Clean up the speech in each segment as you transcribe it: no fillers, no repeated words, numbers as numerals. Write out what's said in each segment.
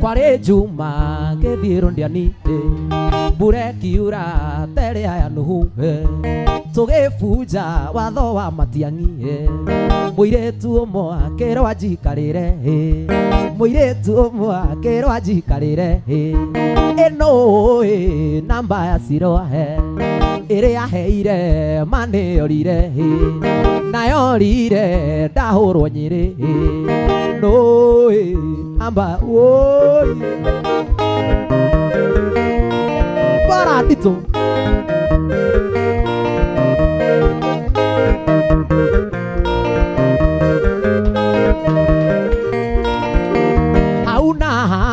Kware juma gethiro ndiani bure kiura tere aya nuhu tugifuja watho wa matiangi muiretu umwe akirwa njikarire muiretu umwe akirwa njikarire ino namba ya sirohe iri yaheire maneorire nayorire ndahurwo Nyeri no namba oi para dito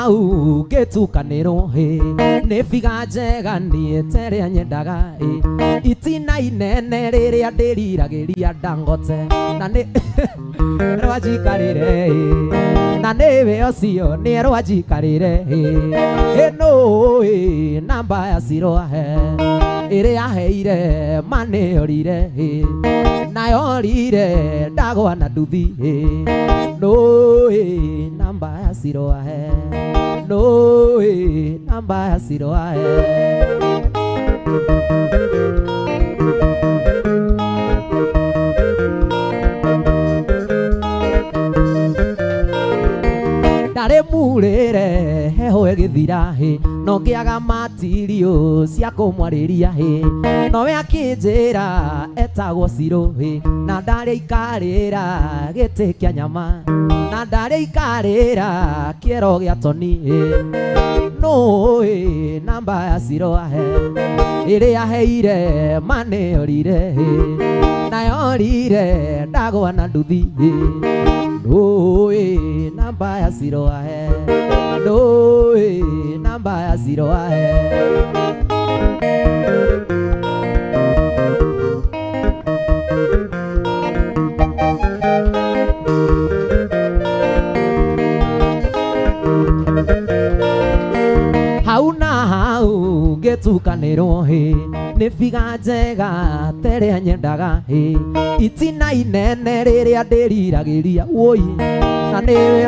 hau getukaniro nĩ biga njega niĩ terĩa nyendaga itina inene rĩrĩa ndĩriragĩria Dangote na nĩ rwanjikarĩre na nĩwe ũcio nĩ rwanjikarĩre ĩno namba ya sirohe ĩrĩ yaheire maneorire nayorire ndagwa na nduthi no namba ya sirohe no namba ya sirohe ndare murere heho egithira no ngiaga matirio cia kumwarĩria nowe akĩnjĩra etagwo Sirũ na ndarĩ ikarĩra gĩtĩ kĩa nyama na ndarĩ ikarĩra kĩero gĩa toni no namba ya sirohe ĩrĩ yaheire maneorire nayorire ndagwa na nduthi no namba ya sirohe no namba ya sirohe hau na hau getukanĩrwo nĩ biga njega terĩa nyendaga itina inene rĩrĩa ndĩriragĩria woi na nĩwe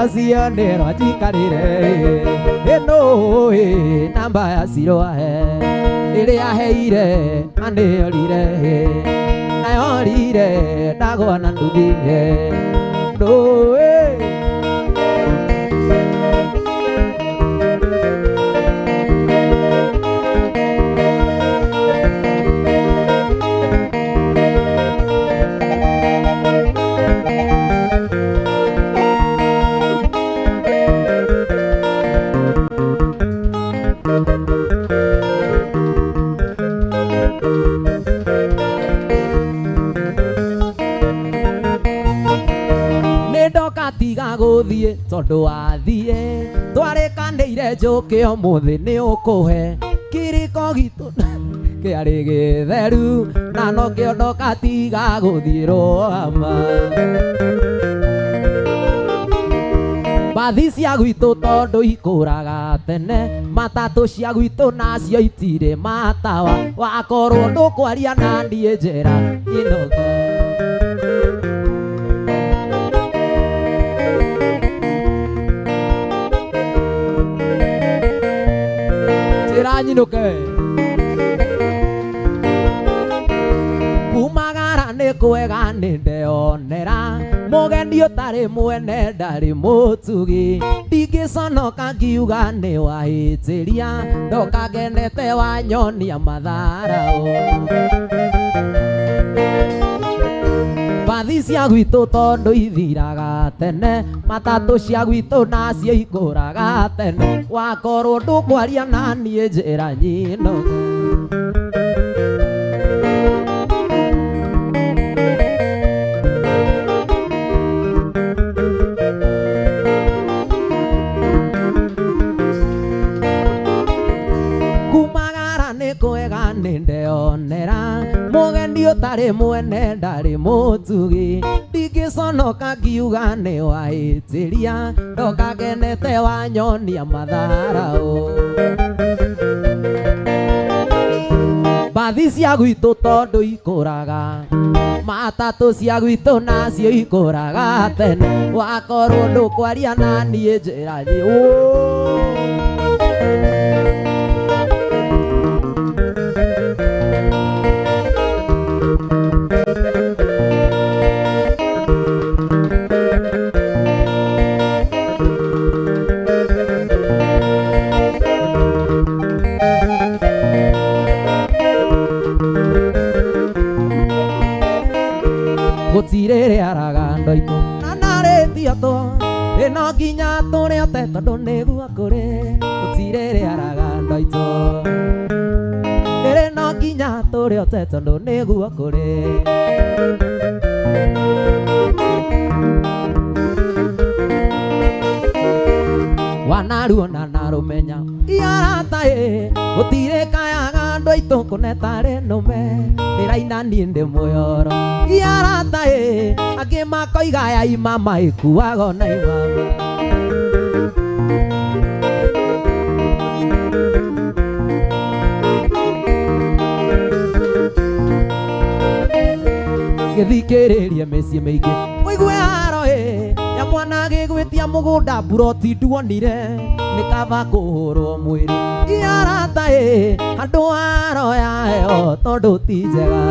ũcio nĩ rwanjikarĩre ĩno namba ya sirohe ĩrĩ yaheire maneorire nayorire ndagwa na nduthi no tiga gũthiĩ tondũ wathiĩ twarĩkanĩire njũke ũmũthĩ nĩ ũkũhe kĩrĩko gitũ kĩarĩ gĩtheru na no kĩondoka tiga gũthiĩ rwama mbathi cia gwitũ tondũ ikũraga tene matatũ cia gwitũ nacio itirĩ matawa wakorwo ndũkwaria na niĩ njĩra inoga nyinuke kumagara nĩ kwega nĩ ndeonera mũgeni ũtarĩ mwene ndarĩ mũtugi ndingĩconoka ngiuga nĩ wahĩtĩria ndoka ngenete wanyonia matharau mbathi cia gwitũ tondũ ithiraga tene matatũ cia gwitũ nacio ikũraga tene wakorwo ndũkwaria na niĩ njĩra nyinoge kumagara nĩ kwega nĩ ndeonera mũgeni ũtarĩ mwene ndarĩ mũtugi ndingĩconoka ngiuga nĩ wahĩtĩria ndoka ngenete wanyonia matharau mbathi cia gwitũ tondũ ikũraga, matatũ cia gwitũ nacio ikũraga tene, wakorwo ndũkwaria na niĩ njĩra gũtirĩrĩ araga ndoitũ na narĩtio tũ ĩno nginya tũrĩa te tondũ nĩguo kũrĩ, gũtirĩrĩ araga ndoitũ ĩno nginya tũrĩa te tondũ nĩguo kũrĩ. Wanaruona na rũmenya iarata gũtirĩ kayaga andũ aitũ kũnetarĩ nũme ĩraina niĩ ndĩ mũyoro iarata angĩ makoiga ya imama ĩkuaga na imama. Gĩthikĩrĩrie mĩciĩ mĩingĩ mũigue haro ya mwana gĩgwĩtia mũgũnda buroti nduonire nĩ kaba kũhũrwo mwĩrĩ iarata andũ haro ya heo tondũ ti njega.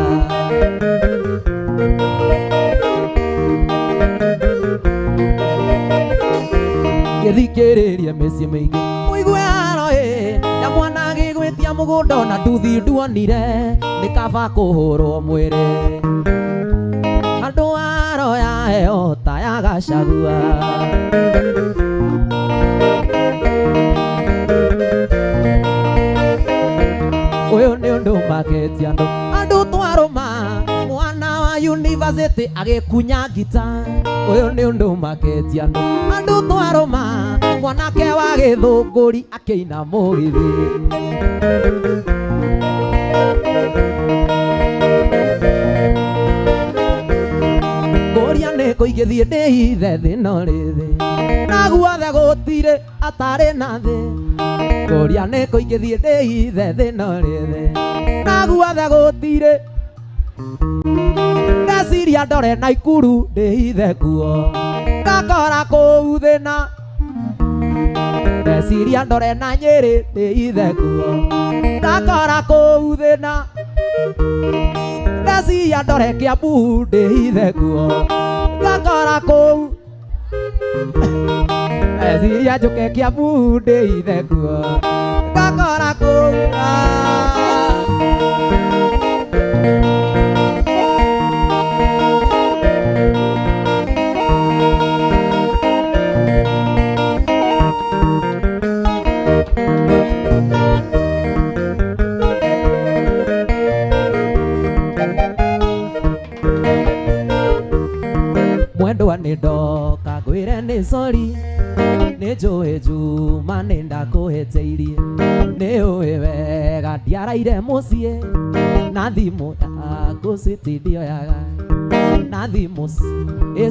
Gĩthikĩrĩrie mĩciĩ mĩingĩ mũigue haro ya mwana gĩgwĩtia mũgũnda ona nduthi nduonire nĩ kaba kũhũrwo mwĩrĩ andũ haro ya heo ta ya Gachagua. Ũyũ nĩ ũndũ maketia andũ twarũma mwana wa yunivasĩtĩ agĩkunya ngita. Ũyũ nĩ ũndũ maketia andũ twarũma mwanake wa gĩthũngũri akĩina mũgĩthĩ. Ngũria nĩ kũigĩthie ndĩhithe thĩno rĩthĩ na guothe gũtirĩ atarĩ na thĩ. Ngũria nĩ kũigĩthie ndĩhithe thĩno rĩthĩ na guothe gũtirĩ, ndeciria ndore Naikuru ndĩhithe kuo ngakora kũu thĩna, ndeciria ndore na Nyĩrĩ ndĩhithe kuo ngakora kũu thĩna, ndeciria ndore Kiambu ndĩhithe kuo ngakora kũu, ndeciria njũke Kiambu ndĩhithe kuo ngakora kũu. Mwendwa nĩ ndoka ngwĩre nĩ sorry, nĩ njũĩ Juma nĩ ndakũhĩtĩirie, nĩ ũĩ wega ndiaraire mũciĩ na thimũ yaku switi ndioyaga, na thimũ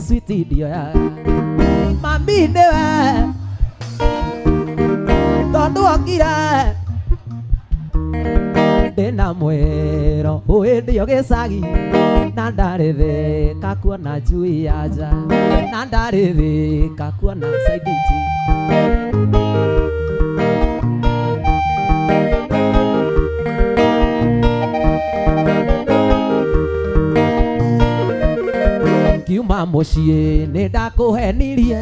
switi ndioyaga. Mami nĩwe tondũ okire ndĩna mwĩro ũĩ ndĩo gĩcagi na ndarĩthĩka kuona njui ya nja, na ndarĩthĩka kuona side chick. Kiuma mũciĩ nĩ ndakũhenirie,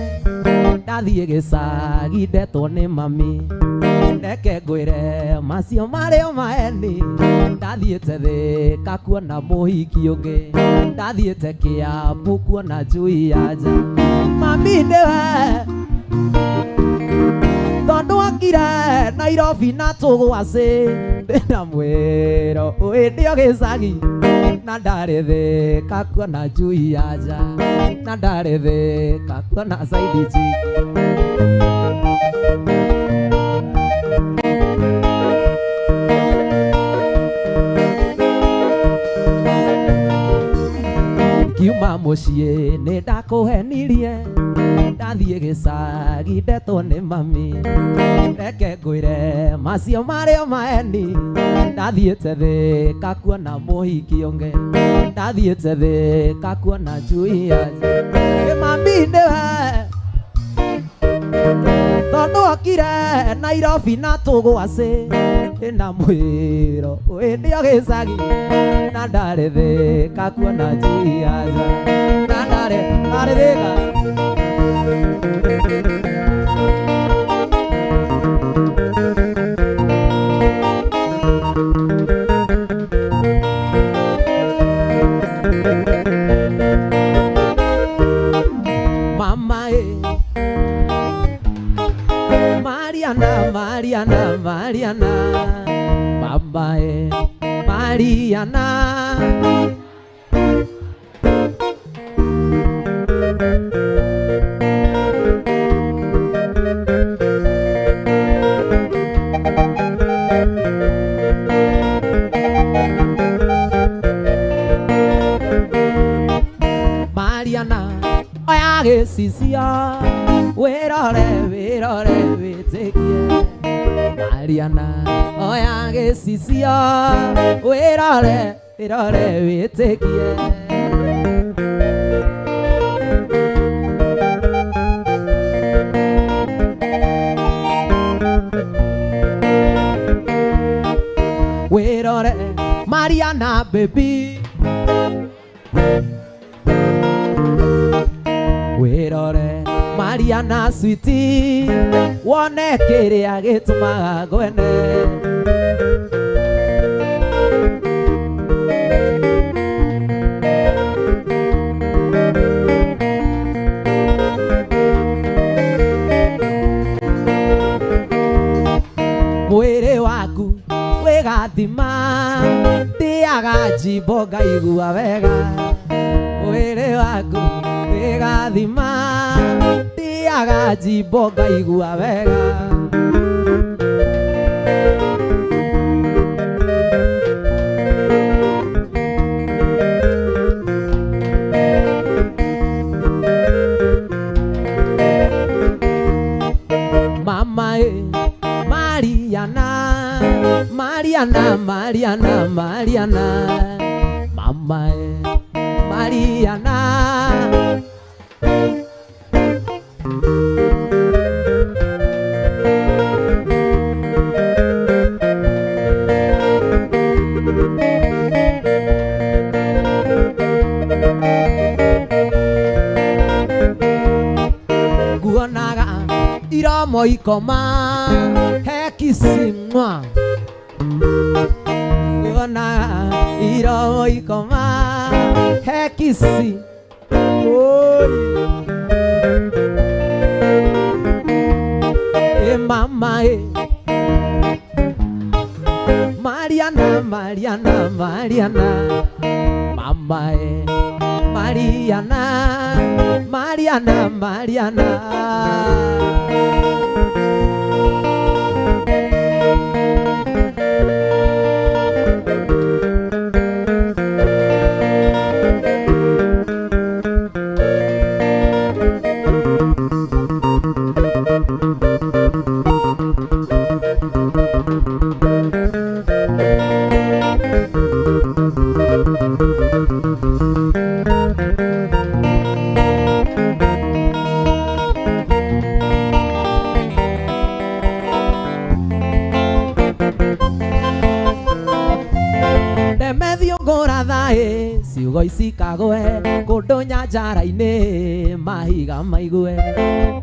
ndathiĩ gĩcagi ndetwo nĩ mami, reke ngwĩre macio marĩ o maheni, ndathiĩte Thĩka kuona mũhiki ũngĩ, ndathiĩte Kĩambu kuona njui ya nja. Mami nĩwe tondũ okire Nairobi na tũgwacĩ, ndĩna mwĩro ũĩ ndĩo gĩcagi na ndarĩ Thĩka kuona njui ya nja, na ndarĩ Thĩka kuona side chick. Kiuma mũciĩ nĩ ndakũhenirie, ndathie gicagi ndetwo nĩ mami reke ngwĩre macio marĩa maeni ndathiĩte thĩ kakuona mũhiki ũngĩ ndathiĩte thĩ kakuona njui yanje mami nĩwe tondũ okire Nairobi na tũgwacĩ ĩna mwĩro wĩnĩo gĩcagi na ndarĩ thĩ kakuona njui yanje na ndarĩ thĩga mama Mariana mama Mariana oya gĩcicio wĩrore wĩtĩkie Mariana oya gĩcicio wĩrore wĩtĩkie wĩrore Mariana baby wĩrore Mariana sweetie wone kĩrĩa gĩtũmaga ngwene mwĩrĩ waku wĩgathima ndĩaga njimbo ngaigua wega mwĩrĩ waku wĩgathima ndĩaga njimbo ngaigua wega mama Mariana mama Mariana guonaga iromo ikoma hekisimwa guonaga iromo ikoma hekisi mama Mariana mama Mariana ciugo icikagwe kũndũ nyanjara-inĩ mahiga maigue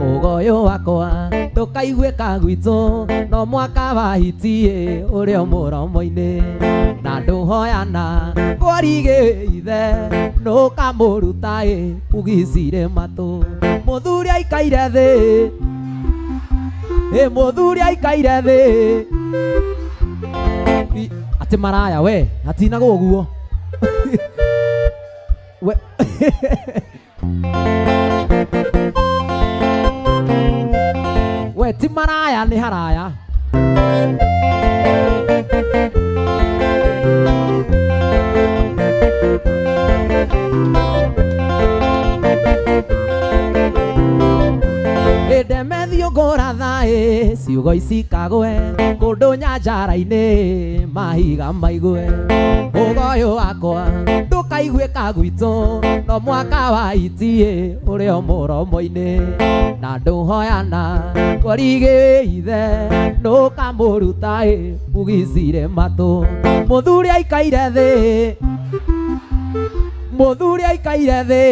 ũgoyũ wakwa ndũkaiguĩka gwitũ no mwaka wahitie ũrĩ o mũromo-inĩ na ndũhoyana bũrigĩ ithe nũkamũruta ugicire matũ mũthuri aikaire thĩ mũthuri aikaire thĩ atĩ maraya we hatinagwo ũguo we we ti maraya nĩ haraya ciũngũra thaĩ ciugo ici kagwe kũndũ nyanjara-inĩ mahiga maigwe ũgoyũ wakwa ndũkaiguĩka gwitũ no mwaka wa itiĩ ũrĩ o mũromo-inĩ na ndũhoyana kũrigĩ ithe nũkamũruta mugicire matũ mũthuri aikaire thĩ mũthuri aikaire thĩ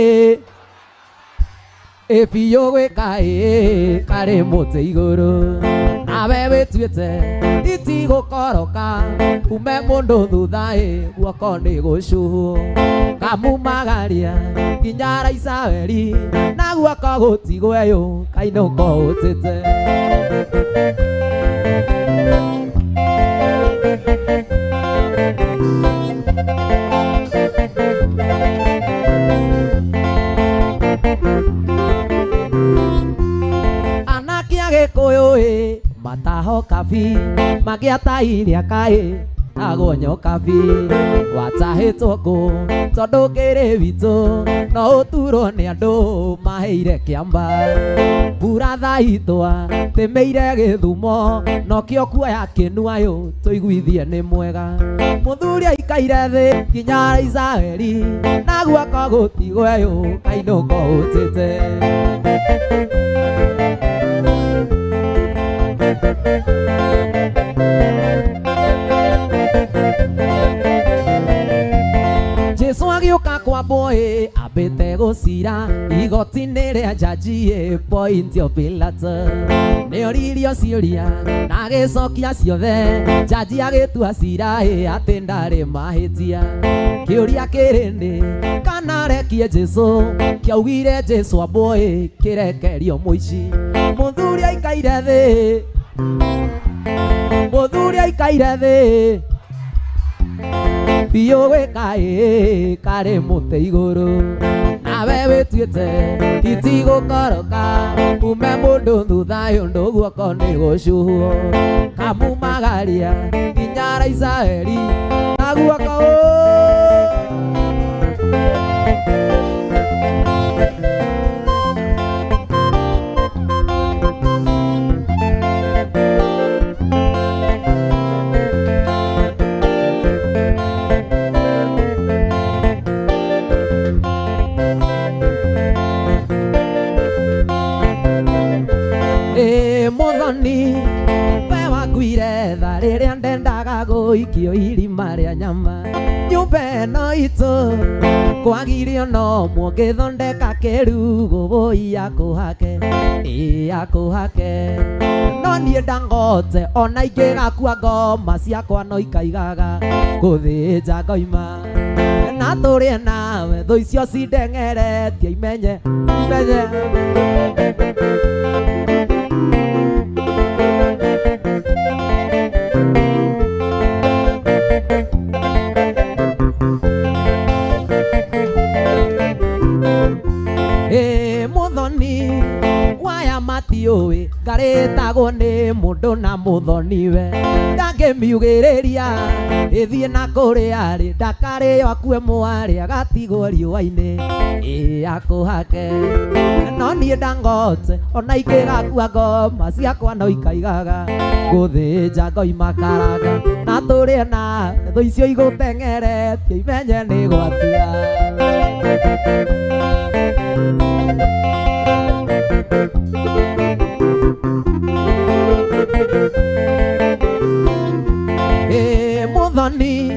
biũ gwĩka karĩ mũtĩ igũrũ nawe wĩtuĩte itigũkoroka ume mũndũ thutha guoko nĩ gũcuhwo kamumagaria nginya Raisaweri na guoko gũtigwe kainũko ũtĩte Gĩkũyũ mataho kabi magĩatairia kaĩ agonyo kabi watahĩtwo ngũ tondũ kĩrĩ witũ no ũturwo nĩ andũ maheire kĩamba mbura thaitwa tĩmĩire Gĩthumo nokĩo kuoya kĩnuayũ tũiguithie nĩ mwega mũthuri aikaire thĩ nginya Raisaweri na guoko gũtigwe kainũko ũtĩte Jesu agĩũka kwambwo ambĩte gũcira igoti-inĩ rĩa jaji Pontio Pilato nĩoririo ciũria na agĩcokia ciothe jaji agĩtua cira atĩ ndarĩ mahĩtia kĩũria kĩrĩ kana arekie Jesu kĩaugire Jesu ambwo kĩrekerio mũici mũthuri aikaire thĩ mũthuri aikaire thĩ biũ gwĩka karĩ mũtĩ igũrũ nawe wĩtuĩte itigũkoroka ume mũndũ thutha ũndũ guoko nĩ gũcuhwo kamumagaria nginya Raisaweri na guoko Mũthoni we wakuire tha rĩrĩa ndendaga gũikio irima rĩa nyama nyũmba ĩno itũ kwagirio no mũngĩthondeka kĩrugũ bũi akũhake akũhake no niĩ ndangote ona ingĩgakua ngoma ciakwa no ikaigaga gũthĩnja ngoima na tũrĩe nawe thũ icio cindengeretie imenye Mũthoni waya matiũĩ ngarĩtagwo nĩ mũndũ na mũthoni we ndangĩmiugĩrĩria ĩthiĩ na kũrĩa rĩ ndakarĩo akue mwarĩ agatigwo riũa-inĩ akũhake no niĩ ndangote ona ingĩgakua ngoma ciakwa no ikaigaga gũthĩnja ngoima karanga na tũrĩe na thũ icio igũtengeretie imenye nĩ gwatua Mũthoni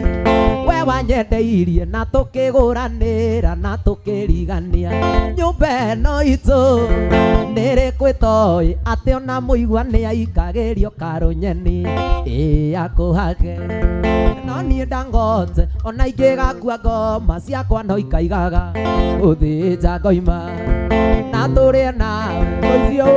we wanyendeirie na tũkĩgũranĩra na tũkĩrigania nyũmba ĩno itũ nĩrĩkwĩtoĩ atĩ ona mũigua nĩaikagĩrio karũnyeni akũhake no niĩ ndangote ona ingĩgakua ngoma ciakwa no ikaigaga gũthĩnja ngoima na tũrĩe nawe ũcio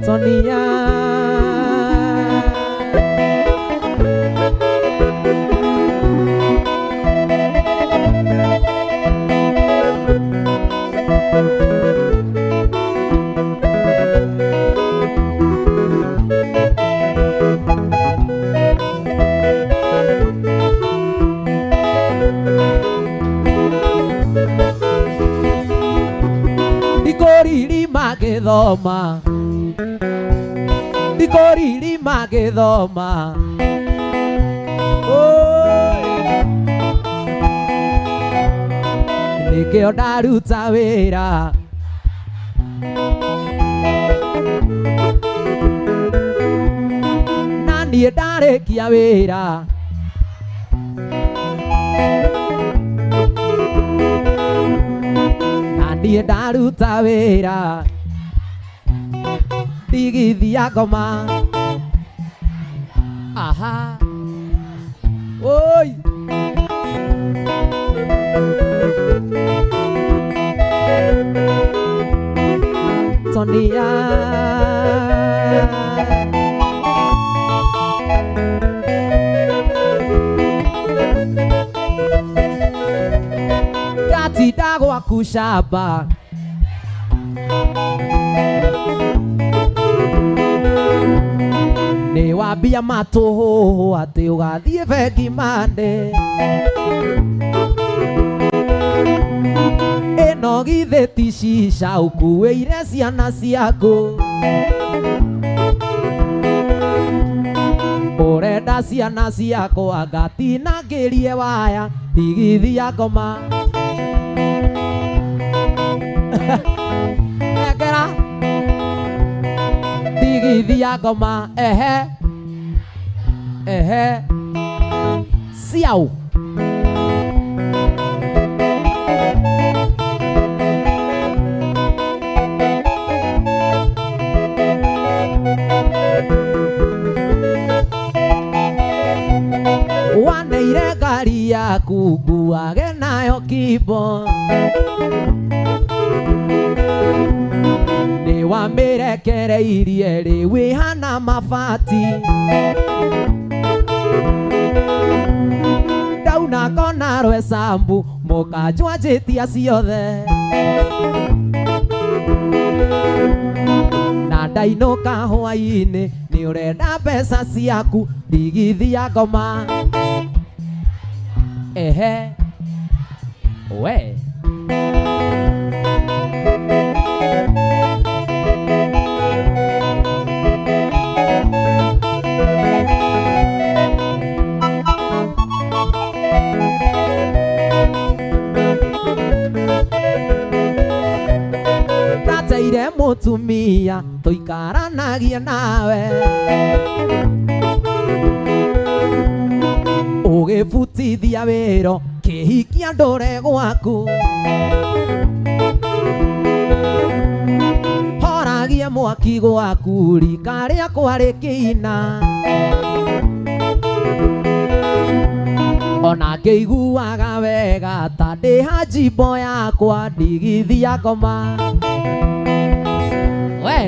Sonia ndikoririma gĩthoma nĩkĩo ndaruta wĩra na niĩ ndarĩkia wĩra na niĩ ndaruta wĩra ndigithia ngoma aha oi Sonia Gatinda gwaku shamba nĩ wambia matũhũhũ atĩ ũgathiĩ bengi mande ĩno githĩ ti cica ũkuĩire ciana ciaku ũrenda ciana ciakwa ngatinangĩrie waya ndigithia ngoma ekera ndigithia ngoma ehe ciao waneire ngari yaku nguage nayo kimbo nĩ wamĩrekereirie rĩu ĩhana mabati ndauna ngona rwesambu mũkanjwanjĩtia ciothe na ndainũka hwaĩ-inĩ nĩ ũrenda mbeca ciaku ndigithia ngoma ehe we ndateire mũtumia tũikaranagie nawe ũgĩbutithia wĩra kĩhikia ndũre gwaku horagie mwaki gwaku rika rĩakwa rĩkĩina ona ngĩiguaga wega ta ndĩ hanjimbo yakwa ndigithia ngoma we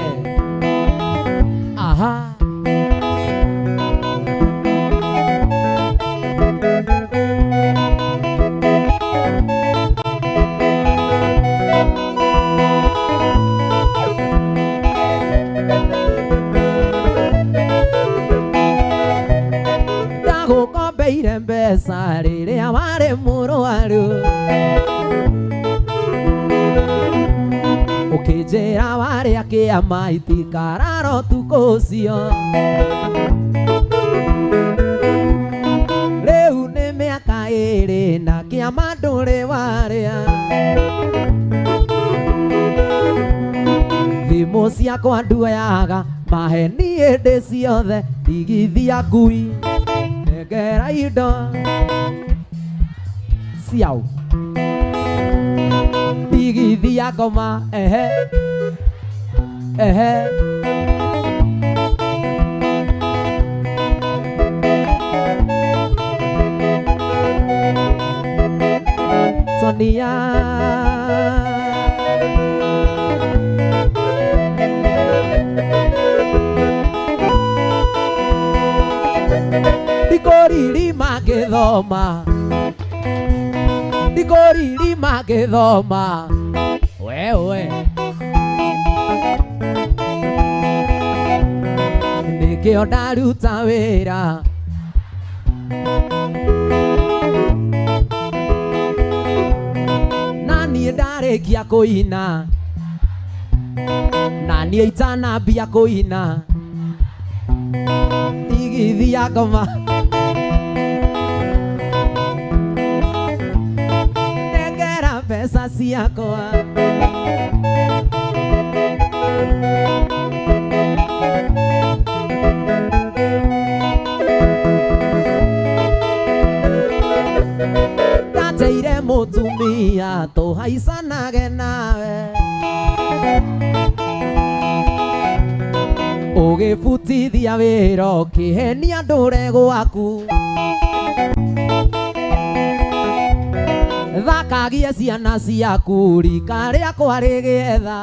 aha ndagũkombeire mbeca rĩrĩa warĩ mũrwaru ũkĩnjĩra warĩa kĩama itikarara ũtukũ ũcio rĩu nĩ mĩaka ĩrĩ na kĩama ndũrĩ warĩa thimũ ciakwa nduoyaga maheni hĩndĩ ciothe ndigithia ngui negera indo ciao ndigithia ngoma ehe Sonia ndikoririma gĩthoma wewe nĩkĩo ndaruta wĩra na niĩ ndarĩkia kũina nani itana bia koina tigithia ngoma nengera mbeca ciakwa ndateire mutumia tuhaicanage nawe ugibutithia wira ukihenia ndure gwaku thakagie ciana ciaku rika riakwa rigietha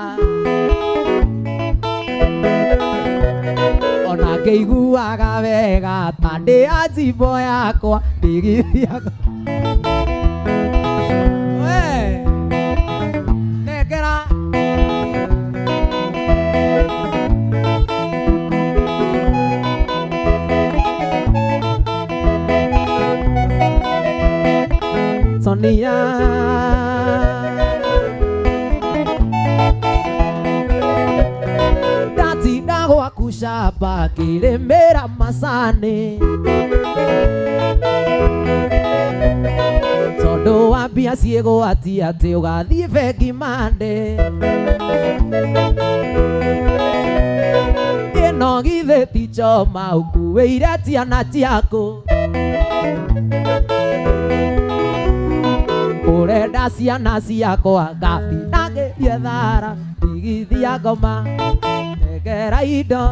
ona ngeiguaga wega ta ndi ajimbo yakwa ndigithiaga we nekera Sonia ndatinda gwaku camba ngĩrĩmĩra macani tondũ wa mbia ciĩgwatia atĩ ũgathiĩ bengi mande ĩno githĩ ti choma ũkuĩire ciana ciaku urenda ciana ciakwa ngatinagĩrie thara ndigithia ngoma negera indo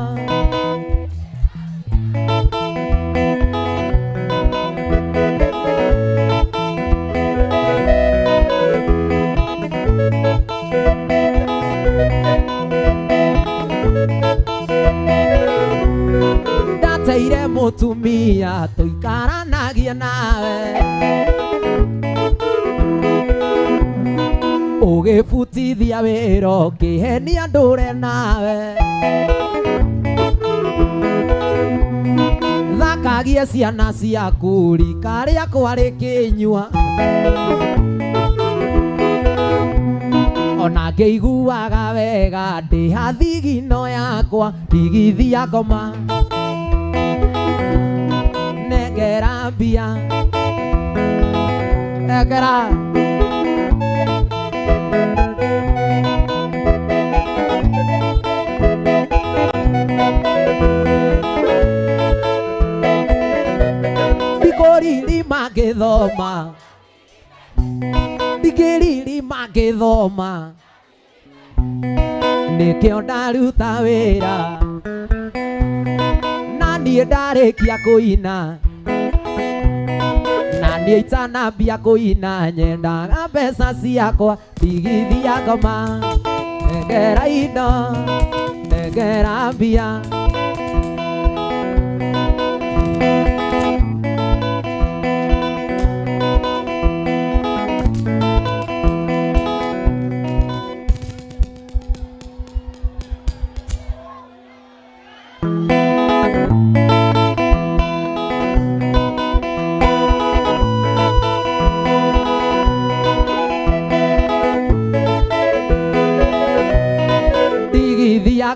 ndateire mutumia tuikaranagie nawe ugibutithia wira ukihenia ndure nawe thakagie ciana ciaku rika riakwa rikinyua ona ngeiguaga wega ndi hathigino yakwa ndigithia ngoma negera mbia negera magithoma digiriri magithoma nikio ndaruta wira na niĩ ndarĩkia kũina na niĩ itanambia kũina nyendaga mbeca ciakwa ndigithia ngoma negera indo negera mbia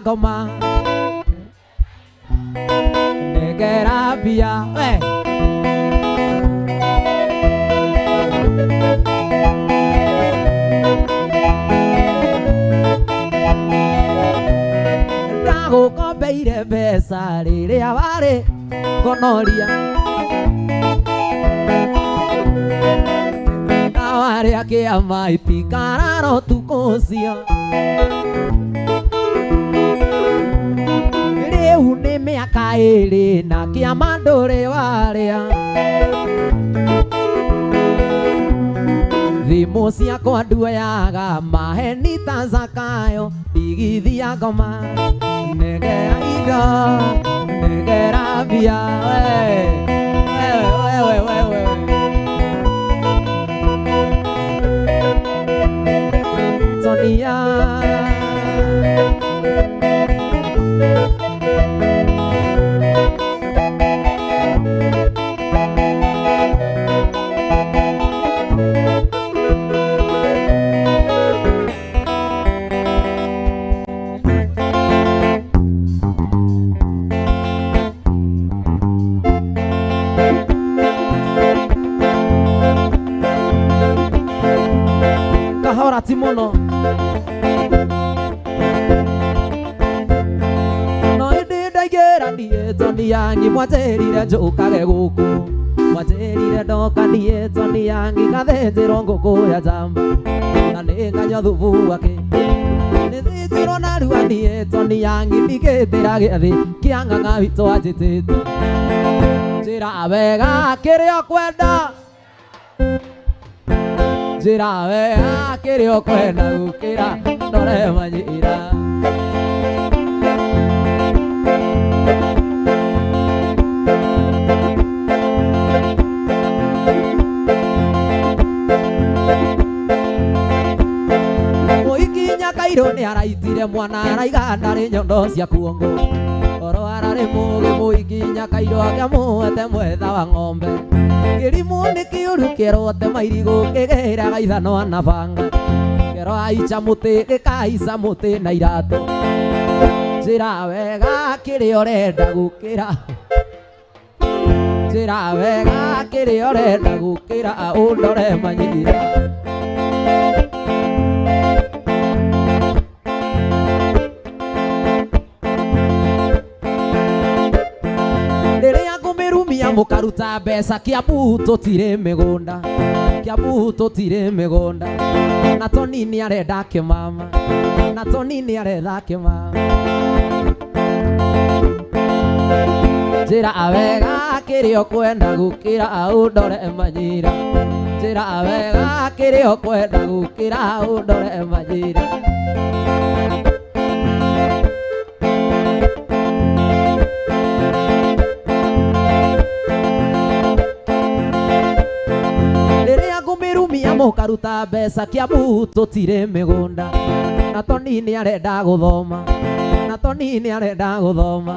ngoma negera mbia ndagukombeire mbeca rĩrĩa warĩ ngonoria na warĩa kĩama itikarara ũtukũ ũcio rĩu nĩ mĩaka ĩrĩ na kĩama ndũrĩ warĩa thimũ ciakwa nduoyaga maheni ta Zakayo ndigithia ngoma negera indo negera mbia Sonia ndaigera niĩ Toni Yangi mwanjĩrire njũkage gũkũ mwanjĩrire ndoka niĩ Toni Yangi ngathĩnjĩrwo ngũkũ ya njamba na nĩ nganyua thubu wake nĩ thĩnjĩrwo narua niĩ Toni Yangi ndigĩtĩra gĩathĩ kĩa ng'ang'a witũ anjĩtĩte njĩra wega kĩrĩa ũkwenda njĩra wega kĩrĩa ũkwenda gũkĩra ndore Manyira Kairũ nĩ araitire mwana araiga ndarĩ nyondo cia kuongo oro ararĩ mũgĩ mũingĩ Nyakairũ akĩmũhete mwetha wa ng'ombe kĩrimũ nĩ kĩũru kĩrote mairigũ kĩgĩraga ithano na banga kĩro aicha mũtĩ gĩkaica mũtĩ na iratũ njĩra wega kĩrĩa ũrenda gũkĩra njĩra wega kĩrĩa ũrenda gũkĩra ũndore Manyira mũkaruta mbeca Kiambu tũtirĩ mĩgũnda Kiambu tũtirĩ mĩgũnda na Toni nĩ arenda kĩmama na Toni nĩ arenda kĩmama njĩra wega kĩrĩa ũkwenda gũkĩra ũndore Manyira njĩra wega kĩrĩa ũkwenda gũkĩra ũndore Manyira mũkaruta mbeca Kiambu tũtirĩ mĩgũnda na Toni nĩ arenda gũthoma na Toni nĩ arenda gũthoma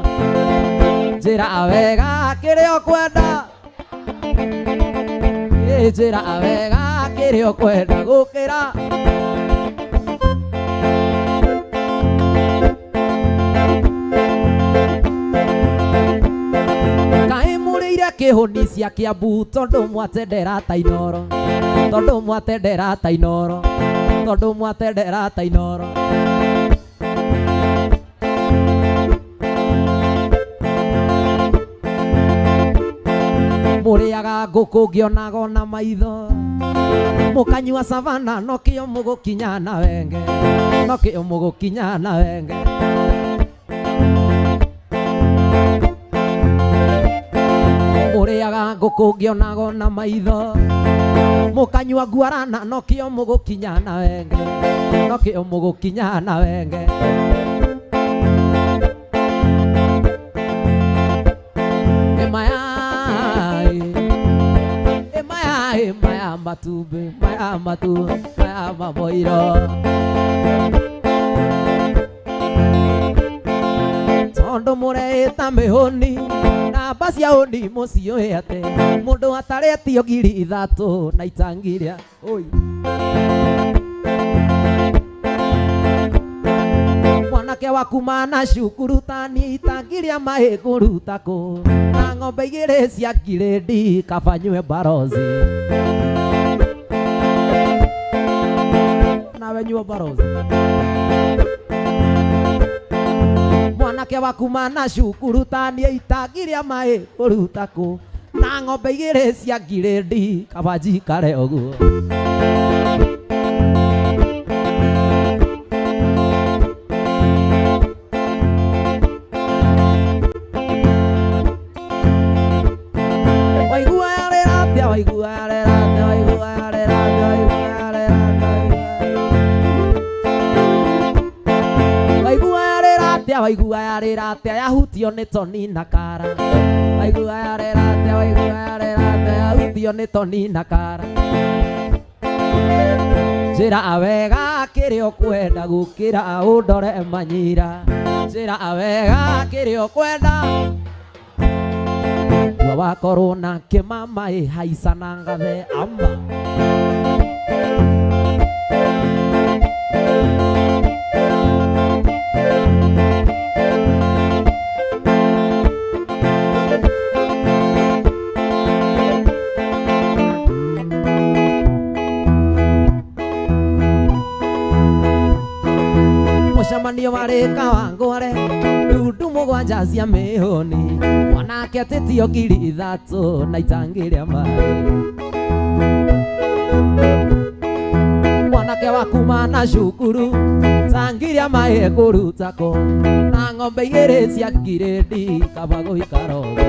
njĩra wega kĩrĩa ũkwenda njĩra wega kĩrĩa ũkwenda gũkĩra kaĩ mũrĩire kĩhũni cia Kiambu tondũ mwatendera ta inoro tondũ mwatendera ta inoro tondũ mwatendera ta inoro mũrĩaga ngũkũ ngĩonago na maitho mũkanyua savana no kĩo mũgũkinya na wenge no kĩo mũgũkinya na wenge mũrĩaga ngũkũ ngĩonago na maitho mũkanyua guarana no kĩo mũgũkinya na wenge no kĩo mũgũkinya na wenge maya matumbĩ maya matu maya maboiro tondũ mũreĩta mĩhũni namba cia ũni mũciũĩ atĩ mũndũ atarĩtio ngiri ithatũ na itangi rĩa mwanake waku mana cukuru tani itangi rĩa maĩ kũruta kũ na ng'ombe igĩrĩ cia ngirĩndi kabanyue barozi nawe nyua barozi mwanake waku mana cukuru tani itangi rĩa maĩ kũruta kũ na ng'ombe igĩrĩ cia ngirĩndi kabanji kare ũguo waigua yarĩra atĩa yahutio nĩ Toni na Kara waigua yarĩra atĩa waigua yarĩra atĩa yahutio nĩ Toni na Kara njĩra wega kĩrĩa ũkwenda gũkĩra ũndore Manyira njĩra wega kĩrĩa ũkwenda wakorwo na kĩmama haica na ngathe amba mũcemanio warĩ Kawangware ndundu mũgwanja mũgwanja cia mĩhũni, mwanake atĩtio ngiri ithatũ na itangĩrĩa maĩ. Mwanake wa kuma na cukuru tangĩrĩa maĩ ekũrutako, na ng'ombe igĩrĩ cia ngirĩndi kaba gũikara ũguo.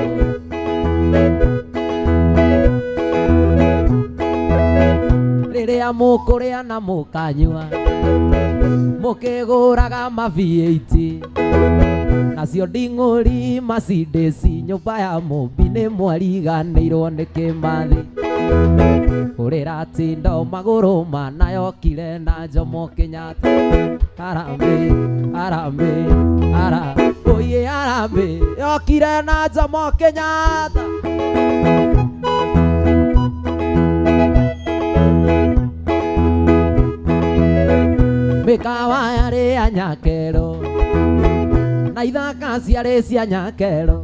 Rĩrĩa mũkũrĩa na mũkanyua, mũkĩgũraga maviĩti, nacio nding'ũri macindĩci, nyũmba ya mũmbi nĩ mwariganĩirwo nĩ kĩmathi. Kũrĩra tindo magũrũ manayokire na Jomo Kenyatta. Harambĩ, harambĩ, oye harambĩ, yokire na Jomo Kenyatta. Mĩkawa yarĩ ya Nyakero na ithaka ciarĩ cia Nyakero,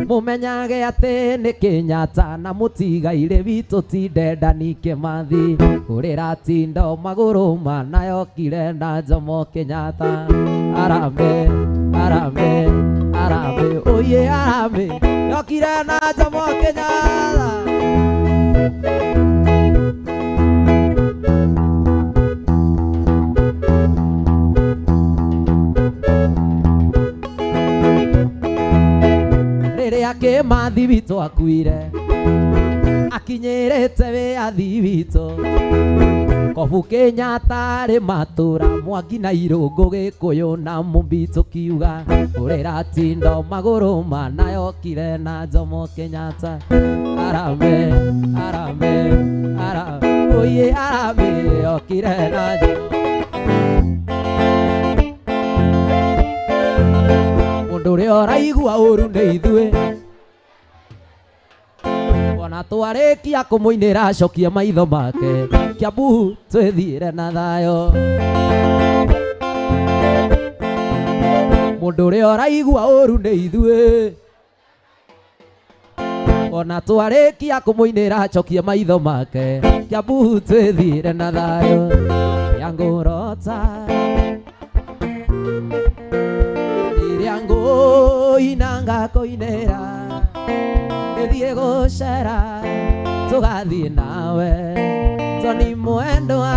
mũmenyage atĩ nĩ Kenyatta na mũtigaire witũ ti Dedan Kĩmathi. Kũrĩra tindo magũrũ manayokire na Jomo Kenyatta. Harambĩ, harambĩ, harambĩ, oye harambĩ, yokire na Jomo Kenyatta. Rĩrĩa Kĩmathi witũ akuire, akinyĩrĩte wĩyathi witũ, Kobu Kenyatta arĩ matũra, Mwangi na Irũngũ Gĩkũyũ na Mũmbi tũkiuga. Kũrĩra tindo magũrũ manayokire na Jomo Kenyatta. Harambĩ, harambĩ, harambĩ, oye harambĩ, yokire na Jomo. Mũndũ ũrĩa ũraigua ũru nĩ ithuĩ, ona twarĩkia kũmũinĩra acokie maitho make, Kiambu twĩthiĩre na thayũ. Mũndũ ũrĩa ũraigua ũru nĩ ithuĩ, ona twarĩkia kũmũinĩra acokie maitho make, Kiambu twĩthiĩre na thayũ. Yangũrota rĩrĩa ngũina kũinĩra, ngĩthiĩ gũcera tũgathiĩ nawe, Tony Mwendwa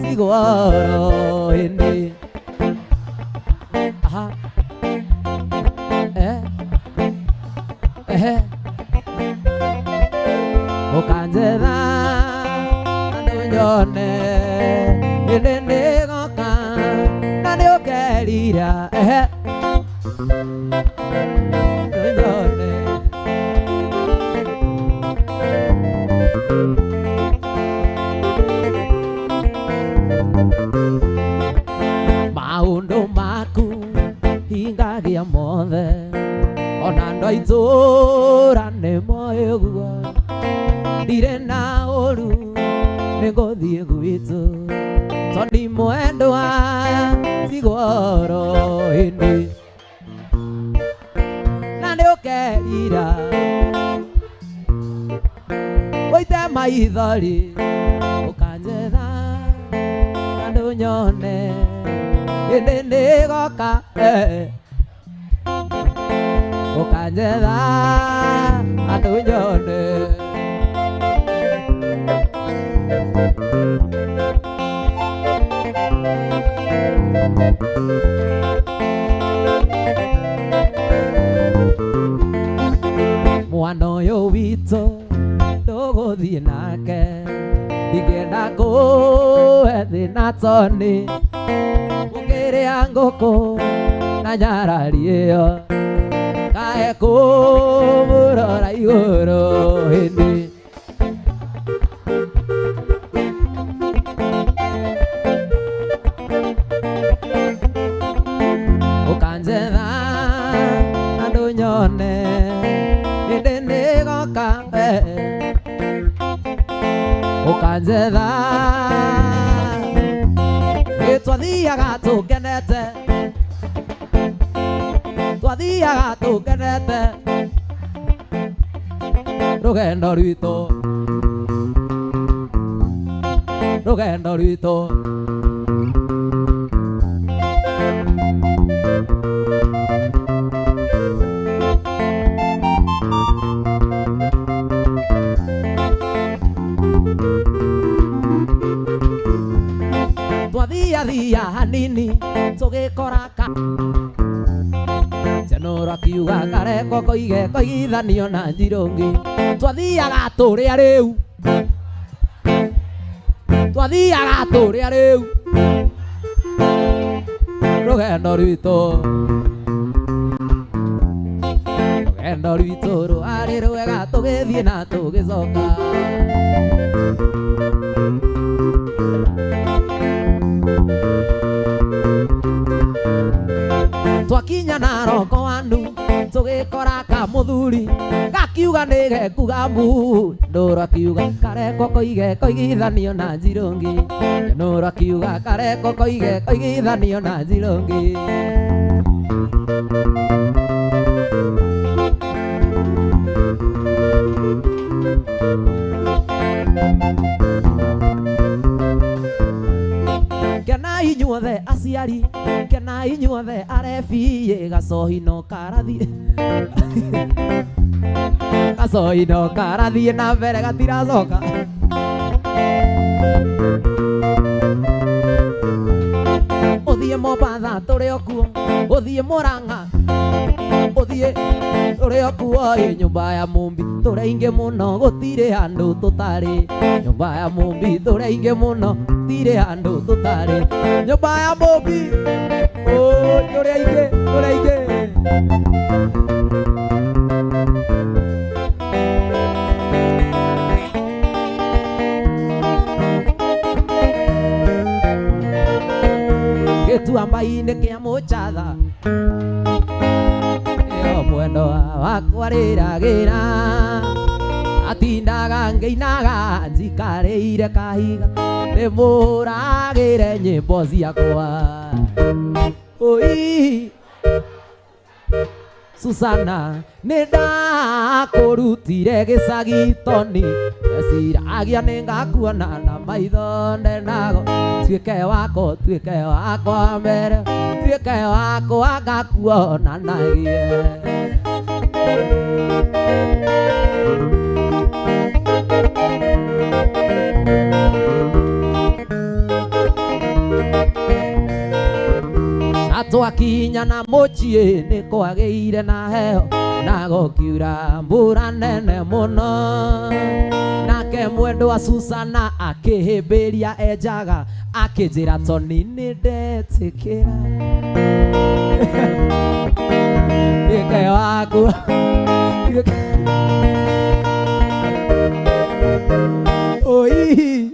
Tigoro hĩndĩ. Aha, ũkanjetha andũ nyone, hĩndĩ nĩgoka na nĩũkerira. Maũndũ maku hingagia mothe, ona andũ a itũũra nĩmoĩ ũguo. Ndirĩ na ũru nĩngũthiĩ gwitũ, Tony Mwendwa Tigoro hĩndĩ, na nĩũkerira ũite maithori, ũkanjetha andũ nyone, hĩndĩ nĩgoka ũkanjetha andũ nyone. Mwana ũyũ witũ tũgũthiĩ nake, ndingĩenda kũhe thĩna Tony, ũkĩrĩa ngũkũ na nyarari ĩyo, kaĩ kũmũrora igũrũ hĩndĩ. Ũkanjetha andũ nyone, hĩndĩ nĩgoka ũkanjetha. Twathiaga tũkenete, twathiaga tũkenete, rũgendo rwitũ, rũgendo rwitũ. tũgĩkoraka Njenũra kiuga Kareko koige koigithanio na Njirũngi twathiaga tũrĩa rĩu rũgendo rwitũ rwarĩ rwega tũgĩthiĩ na tũgĩcoka twakinya Narok wandu tũgĩkora kamũthuri gakiuga nĩgekuga mbu Njenũra kiuga Kareko koige koigithanio na Njirũngi Njenũra kiuga Kareko koige koigithanio na Njirũngi Kenai inyuothe aciari kenai inyuothe arebi gacohi no karathie na mbere gatiracoka uthie Mombasa tũrĩ okuo uthie Murang'a uthie tũrĩ okuo nyũmba ya Mumbi tũrĩ aingĩ mũno gũtirĩ handũ tũtarĩ nyũmba ya Mumbi tũrĩ aingĩ mũno gũtirĩ handũ tũtarĩ nyũmba ya Mumbi tũrĩ aingĩ Gĩtuamba-inĩ kĩa Mũchatha ĩyo mwendo wakwa rĩragĩra atindaga ngĩinaga njikarĩire kahiga ndĩmũragĩre nyĩmbo ciakwa oi Susana nĩndakũrutire gĩcagi toni ndeciragia nĩngakuona na maitho ndenago tuĩke wakwa mbere tuĩke wakwa ngakuonanagie twakinya na mũciĩ nĩ kwagĩire na heho na gũkiura mbura nene mũno nake mwendwa Susana akĩhĩmbĩria enjaga akĩnjĩra Toni nĩ ndetĩkĩra tuĩke wakwa oi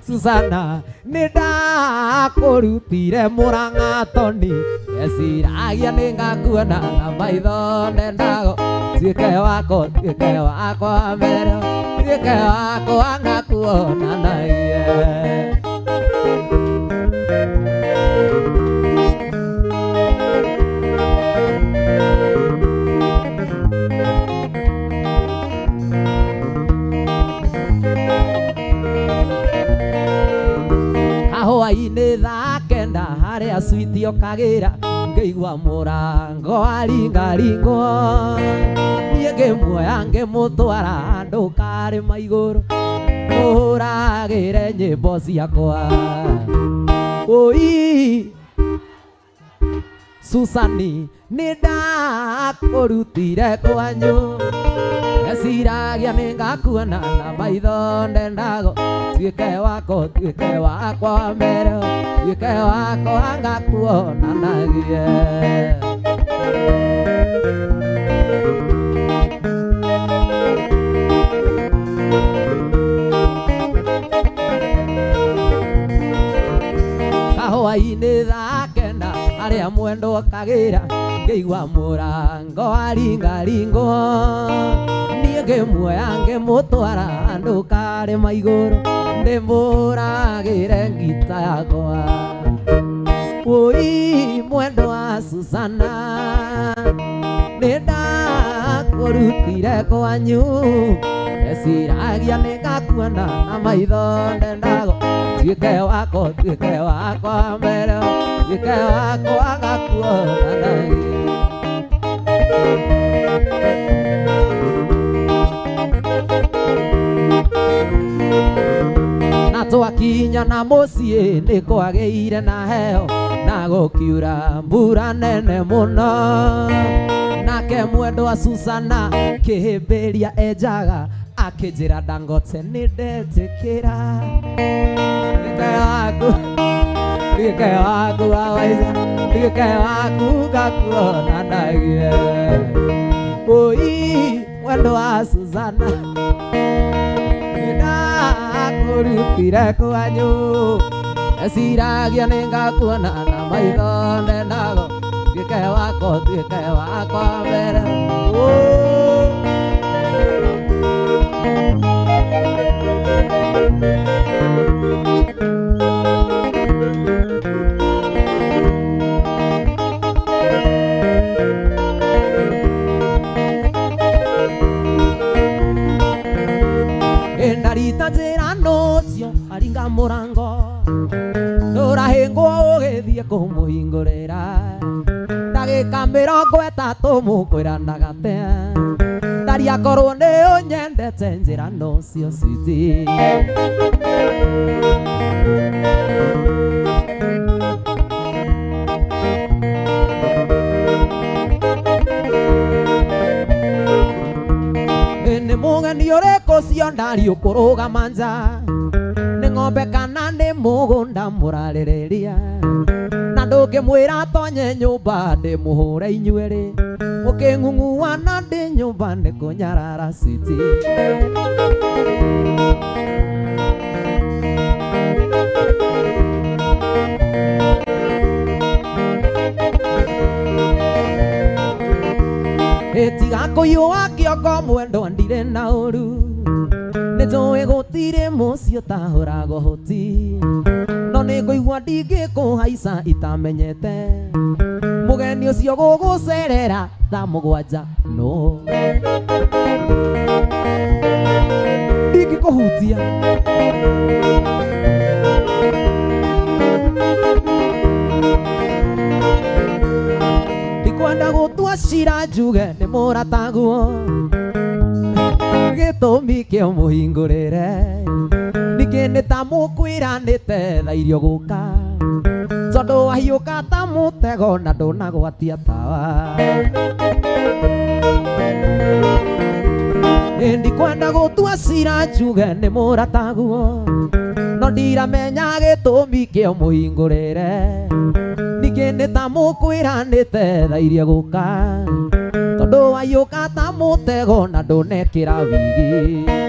Susana nĩndakũrutire Murang'a Toni ndeciragia nĩngakuona na maitho ndendago tuĩke wakwa mbere tuĩke wakwa ngakuonanagie Hwaĩ-inĩ thaa kenda harĩa switi okagira ngĩigua mũrango aringaringwo niĩ ngĩmuoya ngĩmũtwara handũ karĩma igũrũ mũhũragĩre nyĩmbo ciakwa oi Susani nĩndakũrutire kwanyu ndeciragia nĩngakuona na maitho ndendago tuĩke wakwa mbere tuĩke wakwa ngakuonanagie kahũa-inĩ thaa kenda harĩa mwendo okagira ngĩigua mũrango aringaringwo niĩ ngĩmuoya ngĩmũtwara handũ karĩma igũrũ ndĩmũragĩre ngita yakwa oi mwendwa Susana nĩndakũrutire kwanyu ndeciragia nĩngakuona na maitho ndendago tuĩke wakwa mbere tuĩke wakwa ngakuonanagie na Twakinya na muciĩ nĩ kwagĩire na heo na gũkiura mbura nene mũno. Nake mwendwa Susana kĩhĩmbĩria enjaga akĩnjĩra Dangote nĩ ndetĩkĩra. Ndikae waku wa waiza, ndikae waku ngakuona ndagie. Oi mwendwa wa Susana nĩndakũrutire kwanyu, eciragia nĩngakuona na maitho ndenago. Tuĩke wako mbere. Ndarita njĩra nũcio aringa mũrango, ndũrahĩngwo ũgĩthiĩ kũmũhingũrĩra. Ndagĩka 30 mũkwĩranaga te, ndaria korwo nĩ ũnyendete njĩra nũcio citi. Nĩ mũgeni ũrĩkũ cio ndari ũkũrũgama nja, nĩ ng'ombe kana nĩ mũgũnda mũrarĩrĩria. Na ndũngĩmwĩra tonye nyũmba ndĩmũhũre inyuĩrĩ, mũkĩng'ung'uana ndĩ nyũmba nĩ kũnyarara citi. Tiga kũiyũa kĩongo mwendwa ndirĩ na ũru, nĩnjũĩ gũtirĩ mũciĩ ũtahũragwo hũti. No nĩngũigua ndingĩkũhaica itamenyete, mũgeni ũcio gũgũcerera thaa 7 no ndingĩkũhutia. Ndikwenda gũtua cira njuge nĩ mũrataguo, gĩtũmi kĩa mũhingũrĩre ningĩ nĩ ta mũkwĩranĩte thaa irio gũka, tondũ wahiũka ta mũtego na ndũnagwatia tawa. Ndikwenda gũtua cira njuge nĩ mũrataguo, no ndiramenya gĩtũmi kĩa mũhingũrĩre ningĩ nĩ ta mũkwĩranĩte thaa irio gũka, tondũ wahiũka ta mũtego na ndũnekĩra wigi.